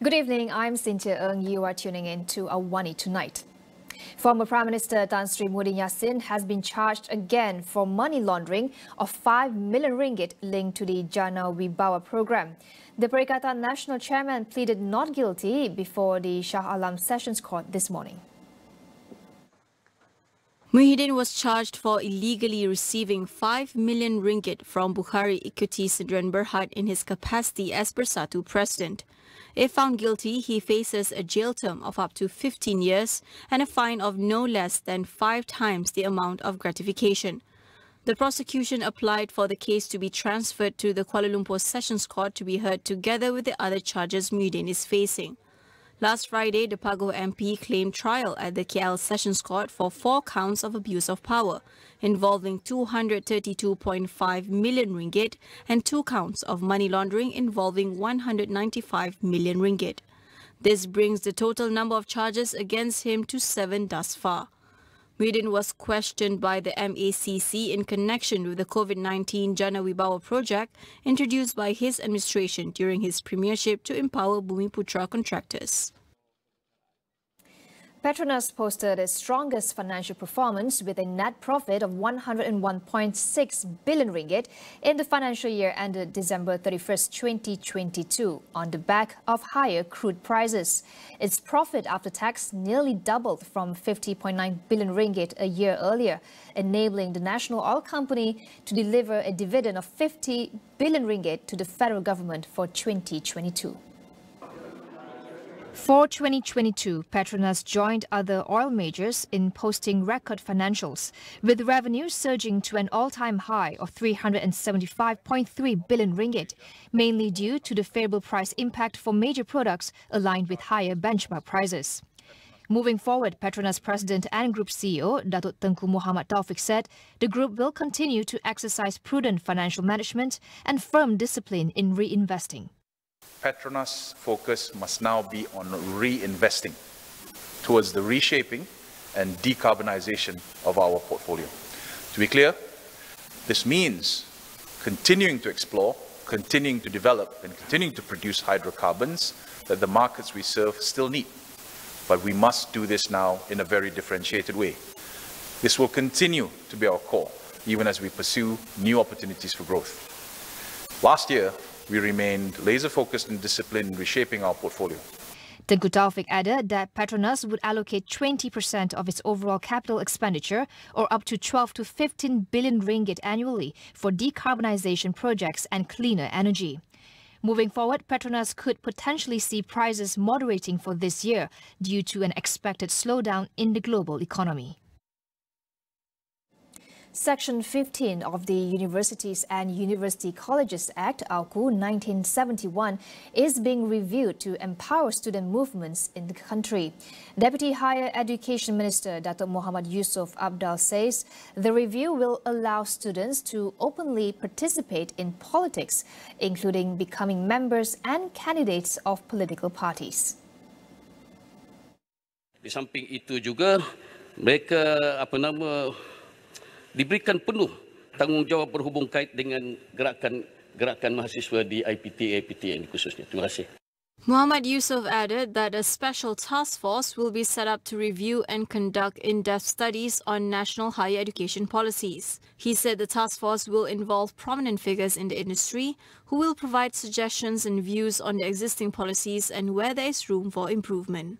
Good evening, I'm Cynthia Ng. You are tuning in to AWANI Tonight. Former Prime Minister Tan Sri Muhyiddin Yassin has been charged again for money laundering of 5 million ringgit linked to the Jana Wibawa program. The Perikatan National Chairman pleaded not guilty before the Shah Alam Sessions Court this morning. Muhyiddin was charged for illegally receiving 5 million ringgit from Bukhari Ikuti Sidran Berhad in his capacity as Bersatu President. If found guilty, he faces a jail term of up to 15 years and a fine of no less than 5 times the amount of gratification. The prosecution applied for the case to be transferred to the Kuala Lumpur Sessions Court to be heard together with the other charges Muhyiddin is facing. Last Friday, the Pagoh MP claimed trial at the KL Sessions Court for 4 counts of abuse of power, involving 232.5 million ringgit and 2 counts of money laundering involving 195 million ringgit. This brings the total number of charges against him to 7 thus far. Muhyiddin was questioned by the MACC in connection with the COVID-19 Jana Wibawa project introduced by his administration during his premiership to empower Bumiputra contractors. Petronas posted its strongest financial performance with a net profit of 101.6 billion ringgit in the financial year ended December 31st, 2022, on the back of higher crude prices. Its profit after tax nearly doubled from 50.9 billion ringgit a year earlier, enabling the national oil company to deliver a dividend of 50 billion ringgit to the federal government for 2022. For 2022, Petronas joined other oil majors in posting record financials, with revenue surging to an all-time high of 375.3 billion ringgit, mainly due to the favorable price impact for major products aligned with higher benchmark prices. Moving forward, Petronas President and Group CEO Datuk Tengku Muhammad Taufik said the group will continue to exercise prudent financial management and firm discipline in reinvesting. Petronas' focus must now be on reinvesting towards the reshaping and decarbonization of our portfolio. To be clear, this means continuing to explore, continuing to develop and continuing to produce hydrocarbons that the markets we serve still need. But we must do this now in a very differentiated way. This will continue to be our core, even as we pursue new opportunities for growth. Last year, we remained laser-focused and disciplined in reshaping our portfolio. Tengku Taufik added that Petronas would allocate 20% of its overall capital expenditure, or up to 12 to 15 billion ringgit annually, for decarbonization projects and cleaner energy. Moving forward, Petronas could potentially see prices moderating for this year due to an expected slowdown in the global economy. Section 15 of the Universities and University Colleges Act, AUKU 1971, is being reviewed to empower student movements in the country. Deputy Higher Education Minister Datuk Muhammad Yusof Abdal says the review will allow students to openly participate in politics, including becoming members and candidates of political parties. Di samping itu juga mereka diberikan penuh tanggungjawab berhubung kait dengan gerakan mahasiswa di IPTA, APTN khususnya. Terima kasih. Muhammad Yusof added that a special task force will be set up to review and conduct in-depth studies on national higher education policies. He said the task force will involve prominent figures in the industry who will provide suggestions and views on the existing policies and where there is room for improvement.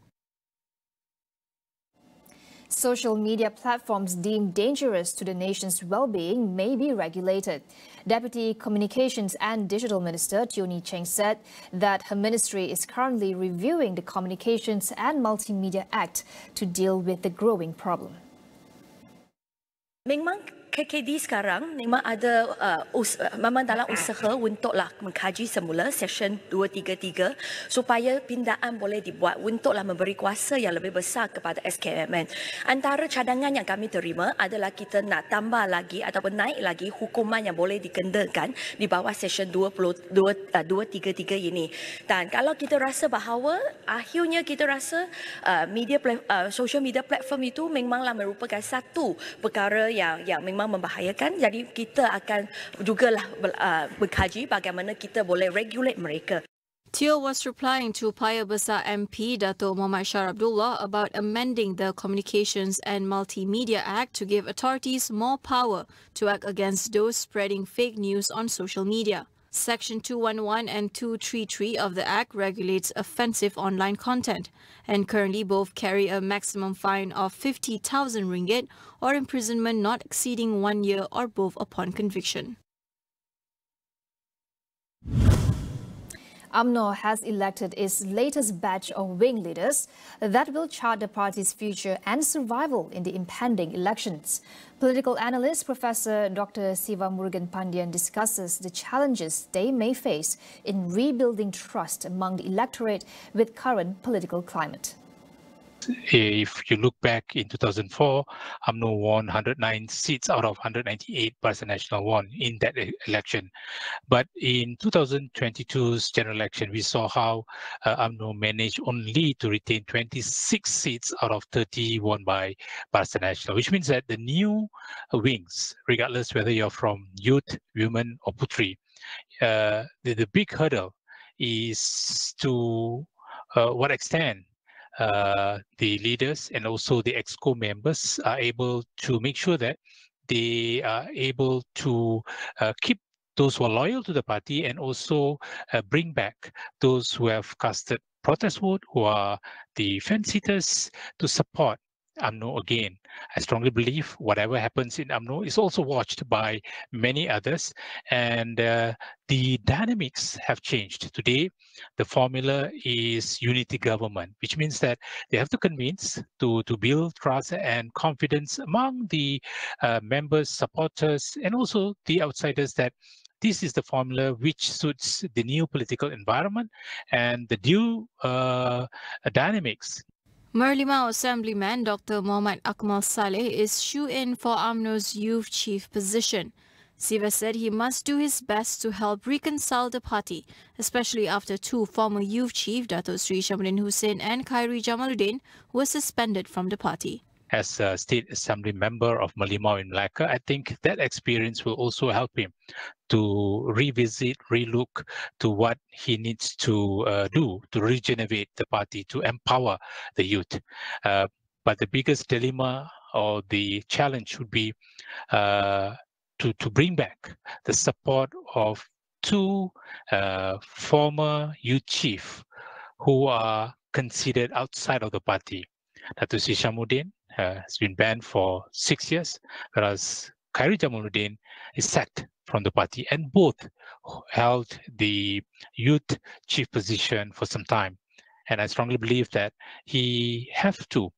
Social media platforms deemed dangerous to the nation's well-being may be regulated. Deputy Communications and Digital Minister Tioni Cheng said that her ministry is currently reviewing the Communications and Multimedia Act to deal with the growing problem. Memang KKD sekarang memang ada memang dalam usaha untuklah mengkaji semula Section 233 supaya pindaan boleh dibuat untuklah memberi kuasa yang lebih besar kepada SKMN. Antara cadangan yang kami terima adalah kita nak tambah lagi ataupun naik lagi hukuman yang boleh dikenakan di bawah Section 233 ini. Dan kalau kita rasa bahawa akhirnya kita rasa social media platform itu memanglah merupakan satu perkara yang memang memang membahayakan. Jadi kita akan jugalah berkaji bagaimana kita boleh regulate mereka. Teo was replying to Paya Besar MP Dato' Muhammad Shah Abdullah about amending the Communications and Multimedia Act to give authorities more power to act against those spreading fake news on social media. Section 211 and 233 of the Act regulates offensive online content, and currently both carry a maximum fine of 50,000 ringgit or imprisonment not exceeding 1 year or both upon conviction. Umno has elected its latest batch of wing leaders that will chart the party's future and survival in the impending elections. Political analyst Professor Dr. Siva Murugan Pandian discusses the challenges they may face in rebuilding trust among the electorate with current political climate. If you look back in 2004, UMNO won 109 seats out of 198 Barisan Nasional won in that election. But in 2022's general election, we saw how UMNO managed only to retain 26 seats out of 30 won by Barisan Nasional, which means that the new wings, regardless whether you're from youth, women, or Putri, the big hurdle is to what extent the leaders and also the EXCO members are able to make sure that they are able to keep those who are loyal to the party and also bring back those who have casted protest vote, who are the fence-sitters, to support UMNO again. I strongly believe whatever happens in UMNO is also watched by many others, and the dynamics have changed. Today, the formula is unity government, which means that they have to convince to build trust and confidence among the members, supporters, and also the outsiders that this is the formula which suits the new political environment and the new dynamics. Merlimau Assemblyman Dr. Muhammad Akmal Saleh is shoe-in for UMNO's youth chief position. Siva said he must do his best to help reconcile the party, especially after two former youth chief, Dato' Sri Shamsuddin Hussein and Khairi Jamaluddin, were suspended from the party. As a state assembly member of Merlimau in Malacca, I think that experience will also help him to revisit, relook to what he needs to do to regenerate the party, to empower the youth. But the biggest dilemma or the challenge would be to bring back the support of two former youth chiefs who are considered outside of the party. Dato' Sri Shamsuddin has been banned for 6 years, whereas Khairi Jamaluddin is sacked from the party, and both held the youth chief position for some time. And I strongly believe that he has to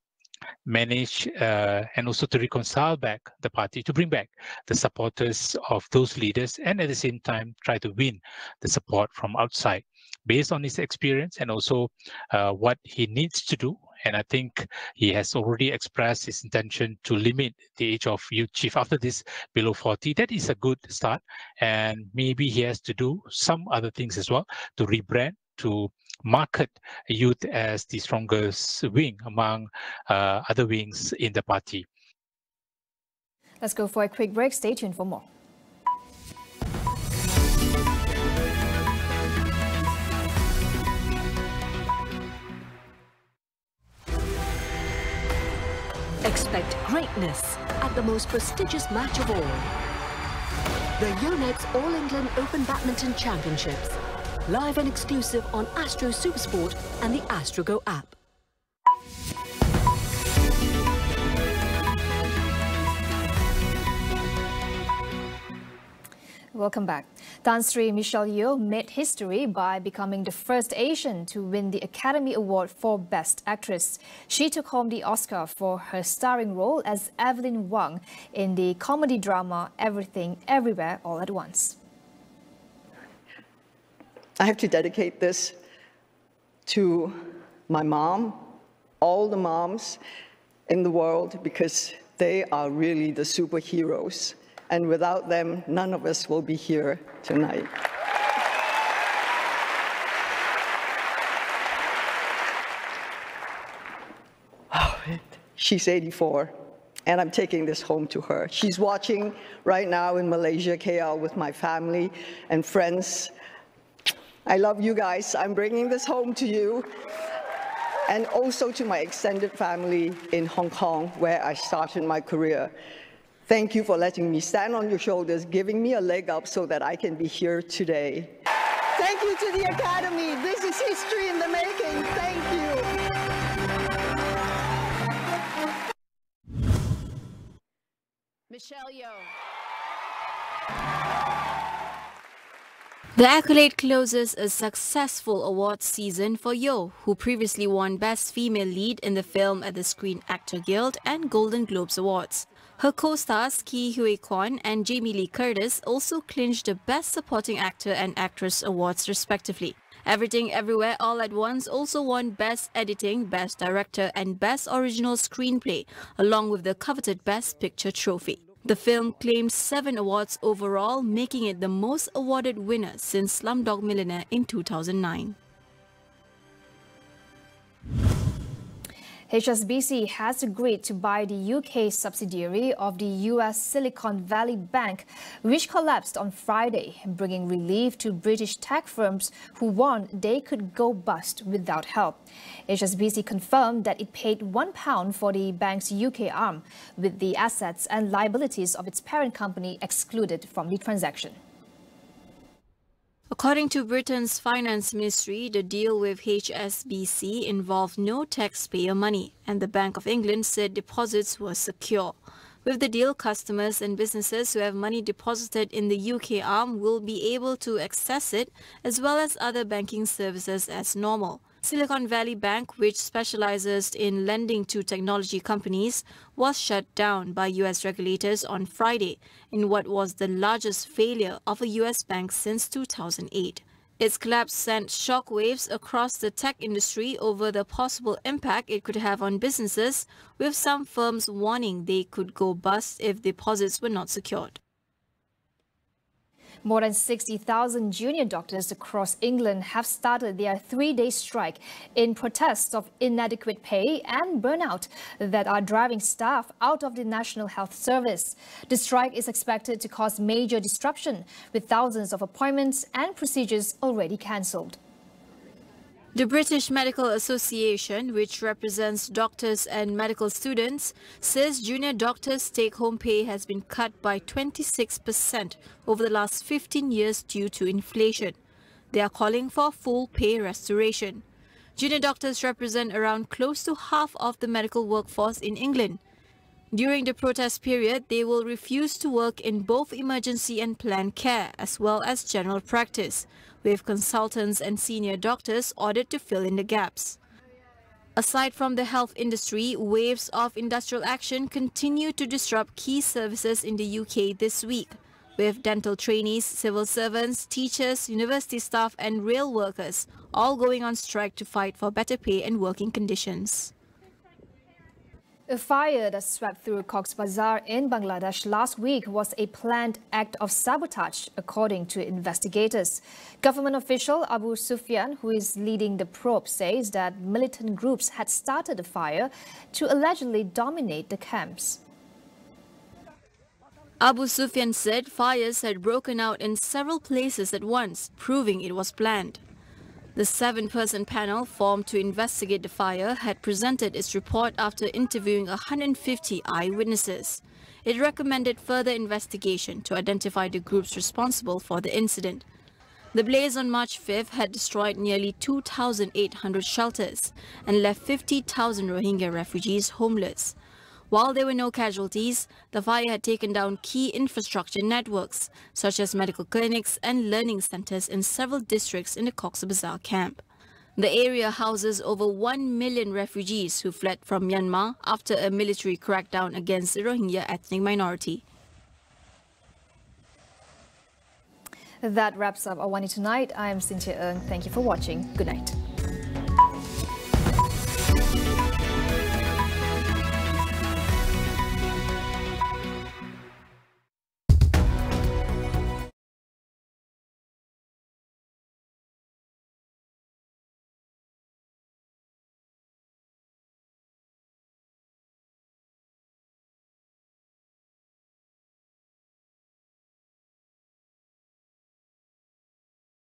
manage and also to reconcile back the party, to bring back the supporters of those leaders, and at the same time try to win the support from outside based on his experience and also what he needs to do. And I think he has already expressed his intention to limit the age of youth chief after this below 40. That is a good start. And maybe he has to do some other things as well to rebrand, to market youth as the strongest wing among other wings in the party. Let's go for a quick break. Stay tuned for more. Expect greatness at the most prestigious match of all. The Yonex All England Open Badminton Championships. Live and exclusive on Astro Supersport and the Astro Go app. Welcome back. Tan Sri Michelle Yeoh made history by becoming the first Asian to win the Academy Award for Best Actress. She took home the Oscar for her starring role as Evelyn Wang in the comedy drama Everything, Everywhere, All at Once. I have to dedicate this to my mom, all the moms in the world, because they are really the superheroes. And without them, none of us will be here tonight. Oh, she's 84. and I'm taking this home to her. She's watching right now in Malaysia, KL, with my family and friends. I love you guys. I'm bringing this home to you, and also to my extended family in Hong Kong, where I started my career. Thank you for letting me stand on your shoulders, giving me a leg up so that I can be here today. Thank you to the Academy. This is history in the making. Thank you. Michelle Yeoh. The accolade closes a successful awards season for Yeoh, who previously won Best Female Lead in the film at the Screen Actor Guild and Golden Globes Awards. Her co-stars Ki Hui Kwan and Jamie Lee Curtis also clinched the Best Supporting Actor and Actress awards respectively. Everything Everywhere All at Once also won Best Editing, Best Director and Best Original Screenplay, along with the coveted Best Picture trophy. The film claimed 7 awards overall, making it the most awarded winner since Slumdog Millionaire in 2009. HSBC has agreed to buy the UK subsidiary of the US Silicon Valley Bank, which collapsed on Friday, bringing relief to British tech firms who warned they could go bust without help. HSBC confirmed that it paid £1 for the bank's UK arm, with the assets and liabilities of its parent company excluded from the transaction. According to Britain's Finance Ministry, the deal with HSBC involved no taxpayer money, and the Bank of England said deposits were secure. With the deal, customers and businesses who have money deposited in the UK arm will be able to access it, as well as other banking services as normal. Silicon Valley Bank, which specializes in lending to technology companies, was shut down by US regulators on Friday in what was the largest failure of a US bank since 2008. Its collapse sent shockwaves across the tech industry over the possible impact it could have on businesses, with some firms warning they could go bust if deposits were not secured. More than 60,000 junior doctors across England have started their 3-day strike in protest of inadequate pay and burnout that are driving staff out of the National Health Service. The strike is expected to cause major disruption, with thousands of appointments and procedures already cancelled. The British Medical Association, which represents doctors and medical students, says junior doctors' take-home pay has been cut by 26% over the last 15 years due to inflation. They are calling for full pay restoration. Junior doctors represent around close to half of the medical workforce in England. During the protest period, they will refuse to work in both emergency and planned care, as well as general practice, with consultants and senior doctors ordered to fill in the gaps. Aside from the health industry, waves of industrial action continue to disrupt key services in the UK this week, with dental trainees, civil servants, teachers, university staff and rail workers all going on strike to fight for better pay and working conditions. A fire that swept through Cox's Bazar in Bangladesh last week was a planned act of sabotage, according to investigators. Government official Abu Sufyan, who is leading the probe, says that militant groups had started the fire to allegedly dominate the camps. Abu Sufyan said fires had broken out in several places at once, proving it was planned. The 7-person panel formed to investigate the fire had presented its report after interviewing 150 eyewitnesses. It recommended further investigation to identify the groups responsible for the incident. The blaze on March 5th had destroyed nearly 2,800 shelters and left 50,000 Rohingya refugees homeless. While there were no casualties, the fire had taken down key infrastructure networks, such as medical clinics and learning centers in several districts in the Cox's Bazar camp. The area houses over 1 million refugees who fled from Myanmar after a military crackdown against the Rohingya ethnic minority. That wraps up AWANI Tonight. I'm Cynthia Ng. Thank you for watching. Good night.